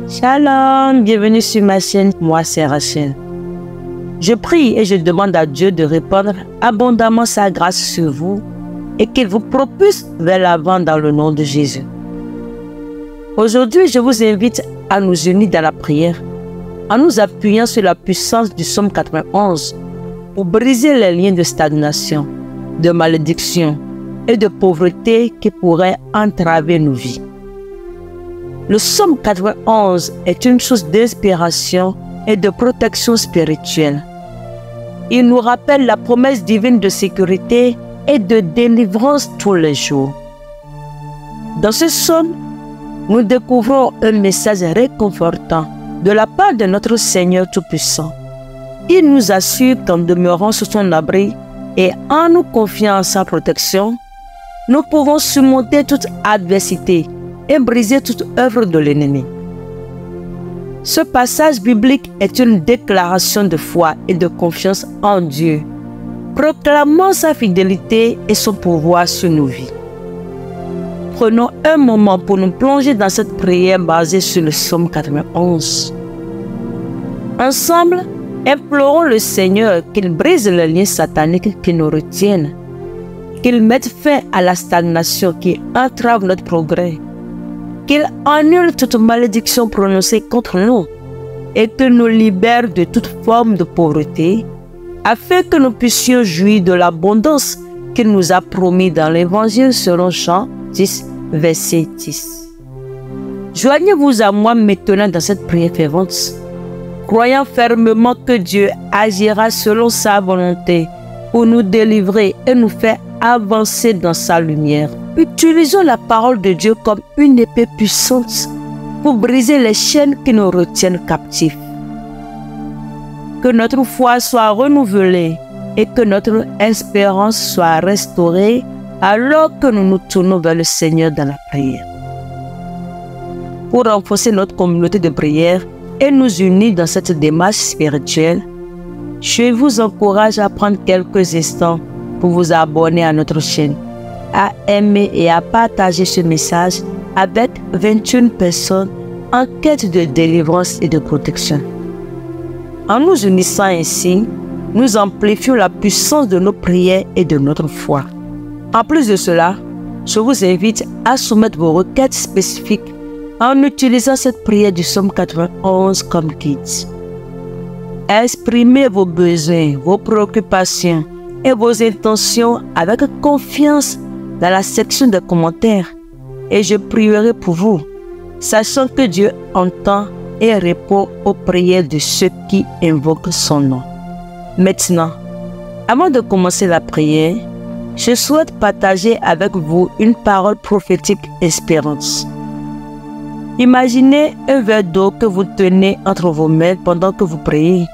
Shalom, bienvenue sur ma chaîne, moi c'est Rachel. Je prie et je demande à Dieu de répandre abondamment sa grâce sur vous et qu'il vous propulse vers l'avant dans le nom de Jésus. Aujourd'hui, je vous invite à nous unir dans la prière en nous appuyant sur la puissance du psaume 91 pour briser les liens de stagnation, de malédiction et de pauvreté qui pourraient entraver nos vies. Le psaume 91 est une source d'inspiration et de protection spirituelle. Il nous rappelle la promesse divine de sécurité et de délivrance tous les jours. Dans ce psaume, nous découvrons un message réconfortant de la part de notre Seigneur Tout-Puissant. Il nous assure qu'en demeurant sous son abri et en nous confiant en sa protection, nous pouvons surmonter toute adversité et briser toute œuvre de l'ennemi. Ce passage biblique est une déclaration de foi et de confiance en Dieu, proclamant sa fidélité et son pouvoir sur nos vies. Prenons un moment pour nous plonger dans cette prière basée sur le psaume 91. Ensemble, implorons le Seigneur qu'il brise les liens sataniques qui nous retiennent, qu'il mette fin à la stagnation qui entrave notre progrès, qu'il annule toute malédiction prononcée contre nous et qu'il nous libère de toute forme de pauvreté, afin que nous puissions jouir de l'abondance qu'il nous a promis dans l'Évangile selon Jean 10, verset 10. Joignez-vous à moi maintenant dans cette prière fervente, croyant fermement que Dieu agira selon sa volonté pour nous délivrer et nous faire avancer dans sa lumière. Utilisons la parole de Dieu comme une épée puissante pour briser les chaînes qui nous retiennent captifs. Que notre foi soit renouvelée et que notre espérance soit restaurée alors que nous nous tournons vers le Seigneur dans la prière. Pour renforcer notre communauté de prière et nous unir dans cette démarche spirituelle, je vous encourage à prendre quelques instants pour vous abonner à notre chaîne, à aimer et à partager ce message avec 21 personnes en quête de délivrance et de protection. En nous unissant ainsi, nous amplifions la puissance de nos prières et de notre foi. En plus de cela, je vous invite à soumettre vos requêtes spécifiques en utilisant cette prière du psaume 91 comme guide. Exprimez vos besoins, vos préoccupations et vos intentions avec confiance dans la section des commentaires et je prierai pour vous, sachant que Dieu entend et répond aux prières de ceux qui invoquent son nom. Maintenant, avant de commencer la prière, je souhaite partager avec vous une parole prophétique inspirante. Imaginez un verre d'eau que vous tenez entre vos mains pendant que vous priez.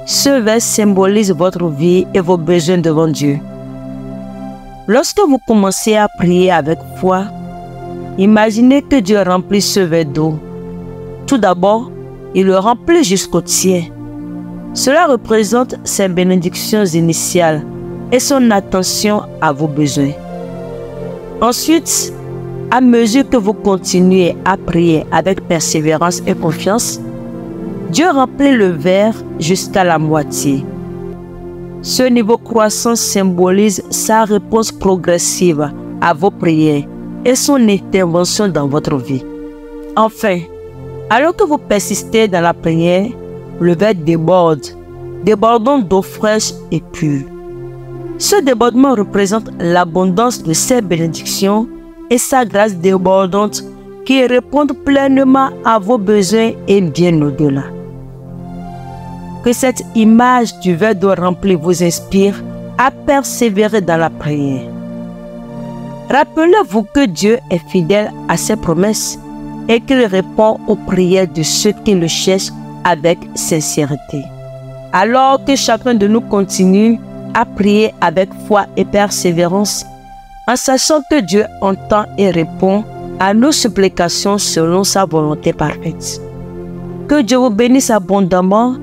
Ce verre symbolise votre vie et vos besoins devant Dieu. Lorsque vous commencez à prier avec foi, imaginez que Dieu remplit ce verre d'eau. Tout d'abord, il le remplit jusqu'au tiers. Cela représente ses bénédictions initiales et son attention à vos besoins. Ensuite, à mesure que vous continuez à prier avec persévérance et confiance, Dieu remplit le verre jusqu'à la moitié. Ce niveau croissant symbolise sa réponse progressive à vos prières et son intervention dans votre vie. Enfin, alors que vous persistez dans la prière, le verre déborde, débordant d'eau fraîche et pure. Ce débordement représente l'abondance de ses bénédictions et sa grâce débordante qui répondent pleinement à vos besoins et bien au-delà. Que cette image du verre d'eau rempli vous inspire à persévérer dans la prière. Rappelez-vous que Dieu est fidèle à ses promesses et qu'il répond aux prières de ceux qui le cherchent avec sincérité. Alors que chacun de nous continue à prier avec foi et persévérance, en sachant que Dieu entend et répond à nos supplications selon sa volonté parfaite. Que Dieu vous bénisse abondamment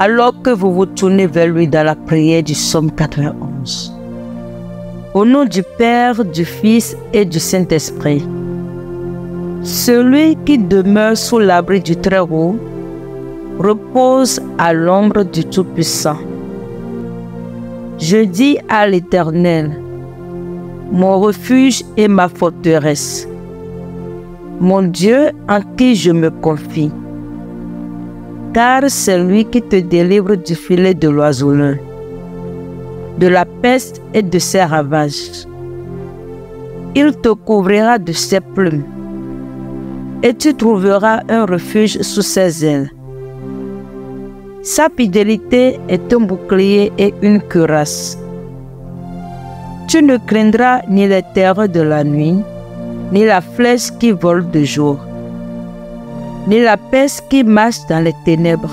alors que vous vous tournez vers lui dans la prière du psaume 91. Au nom du Père, du Fils et du Saint-Esprit. Celui qui demeure sous l'abri du Très-Haut repose à l'ombre du Tout-Puissant. Je dis à l'Éternel, mon refuge et ma forteresse, mon Dieu en qui je me confie. Car c'est lui qui te délivre du filet de l'oiseleur, de la peste et de ses ravages. Il te couvrira de ses plumes, et tu trouveras un refuge sous ses ailes. Sa fidélité est un bouclier et une cuirasse. Tu ne craindras ni les terreurs de la nuit, ni la flèche qui vole de jour, ni la peste qui marche dans les ténèbres,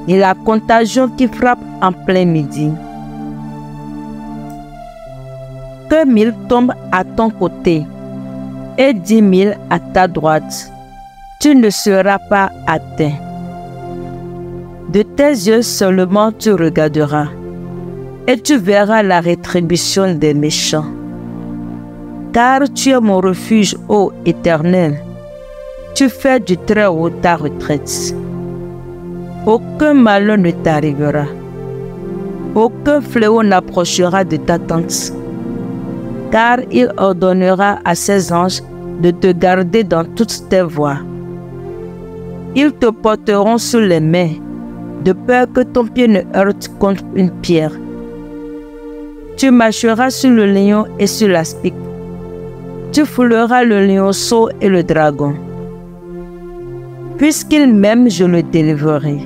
ni la contagion qui frappe en plein midi. Que 1000 tombent à ton côté et 10 000 à ta droite, tu ne seras pas atteint. De tes yeux seulement tu regarderas, et tu verras la rétribution des méchants. Car tu es mon refuge, ô Éternel. Tu fais du Très-Haut ta retraite. Aucun malheur ne t'arrivera. Aucun fléau n'approchera de ta tente. Car il ordonnera à ses anges de te garder dans toutes tes voies. Ils te porteront sur les mains, de peur que ton pied ne heurte contre une pierre. Tu marcheras sur le lion et sur l'aspic. Tu fouleras le lionceau et le dragon. Puisqu'il m'aime, je le délivrerai.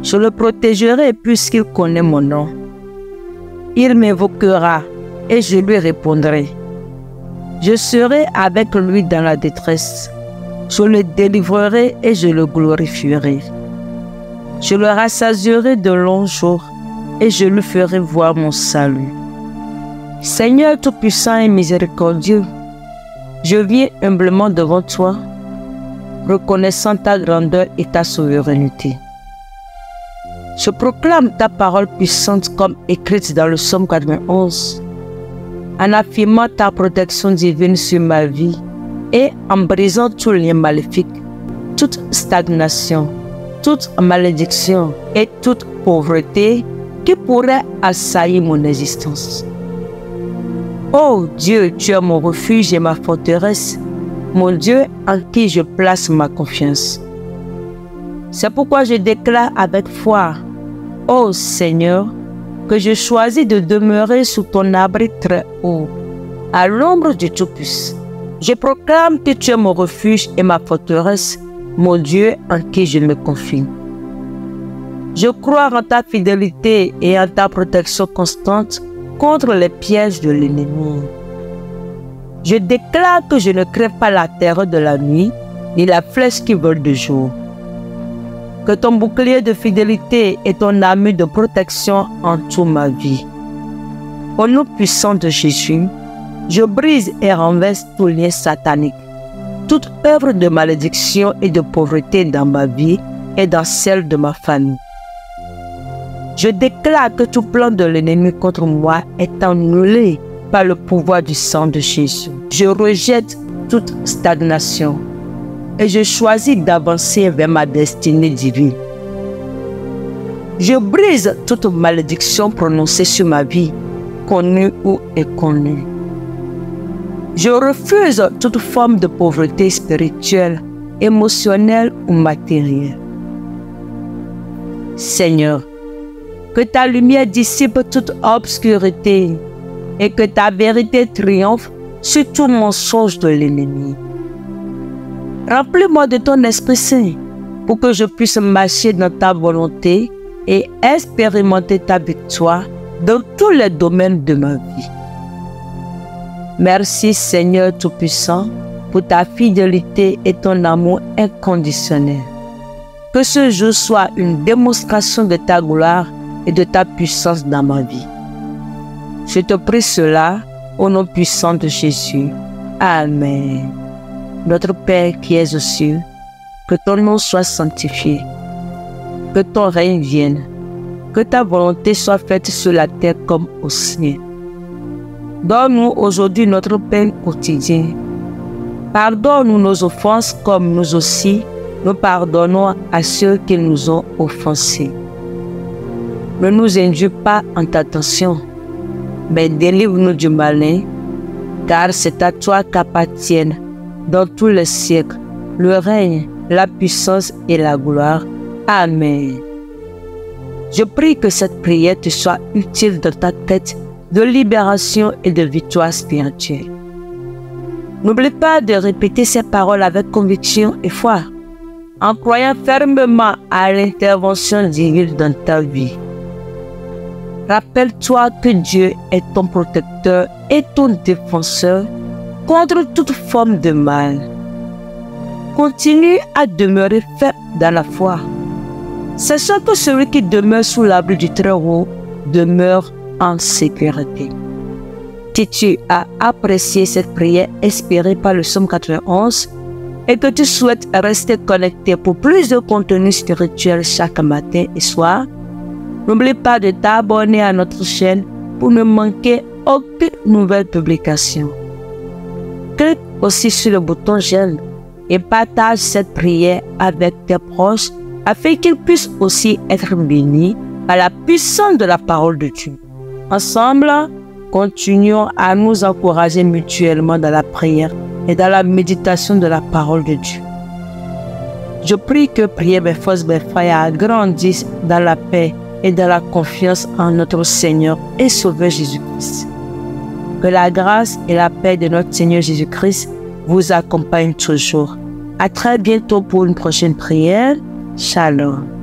Je le protégerai puisqu'il connaît mon nom. Il m'invoquera et je lui répondrai. Je serai avec lui dans la détresse. Je le délivrerai et je le glorifierai. Je le rassasierai de longs jours et je lui ferai voir mon salut. Seigneur Tout-Puissant et miséricordieux, je viens humblement devant toi, reconnaissant ta grandeur et ta souveraineté. Je proclame ta parole puissante comme écrite dans le psaume 91, en affirmant ta protection divine sur ma vie et en brisant tout lien maléfique, toute stagnation, toute malédiction et toute pauvreté qui pourrait assaillir mon existence. Oh Dieu, tu es mon refuge et ma forteresse, mon Dieu en qui je place ma confiance. C'est pourquoi je déclare avec foi, ô Seigneur, que je choisis de demeurer sous ton abri très haut, à l'ombre du Tout-Puissant. Je proclame que tu es mon refuge et ma forteresse, mon Dieu en qui je me confie. Je crois en ta fidélité et en ta protection constante contre les pièges de l'ennemi. Je déclare que je ne crains pas la terreur de la nuit, ni la flèche qui vole de jour. Que ton bouclier de fidélité et ton armure de protection entourent ma vie. Au nom puissant de Jésus, je brise et renverse tout lien satanique, toute œuvre de malédiction et de pauvreté dans ma vie et dans celle de ma famille. Je déclare que tout plan de l'ennemi contre moi est annulé par le pouvoir du sang de Jésus. Je rejette toute stagnation et je choisis d'avancer vers ma destinée divine. Je brise toute malédiction prononcée sur ma vie, connue ou inconnue. Je refuse toute forme de pauvreté spirituelle, émotionnelle ou matérielle. Seigneur, que ta lumière dissipe toute obscurité et que ta vérité triomphe sur tout mensonge de l'ennemi. Remplis-moi de ton Esprit Saint pour que je puisse marcher dans ta volonté et expérimenter ta victoire dans tous les domaines de ma vie. Merci Seigneur Tout-Puissant pour ta fidélité et ton amour inconditionnel. Que ce jour soit une démonstration de ta gloire et de ta puissance dans ma vie. Je te prie cela au nom puissant de Jésus. Amen. Notre Père qui es aux cieux, que ton nom soit sanctifié, que ton règne vienne, que ta volonté soit faite sur la terre comme au ciel. Donne-nous aujourd'hui notre pain quotidien. Pardonne-nous nos offenses comme nous aussi, nous pardonnons à ceux qui nous ont offensés. Ne nous induis pas en tentation, mais délivre-nous du malin, car c'est à toi qu'appartiennent, dans tous les siècles, le règne, la puissance et la gloire. Amen. Je prie que cette prière te soit utile dans ta quête de libération et de victoire spirituelle. N'oublie pas de répéter ces paroles avec conviction et foi, en croyant fermement à l'intervention divine dans ta vie. Rappelle-toi que Dieu est ton protecteur et ton défenseur contre toute forme de mal. Continue à demeurer ferme dans la foi. Sachant que celui qui demeure sous l'abri du Très-Haut demeure en sécurité. Si tu as apprécié cette prière inspirée par le psaume 91 et que tu souhaites rester connecté pour plus de contenu spirituel chaque matin et soir, n'oublie pas de t'abonner à notre chaîne pour ne manquer aucune nouvelle publication. Clique aussi sur le bouton j'aime et partage cette prière avec tes proches afin qu'ils puissent aussi être bénis par la puissance de la parole de Dieu. Ensemble, continuons à nous encourager mutuellement dans la prière et dans la méditation de la parole de Dieu. Je prie que Prière mes forces, mes frères grandissent dans la paix et dans la confiance en notre Seigneur et Sauveur Jésus-Christ. Que la grâce et la paix de notre Seigneur Jésus-Christ vous accompagnent toujours. À très bientôt pour une prochaine prière. Shalom.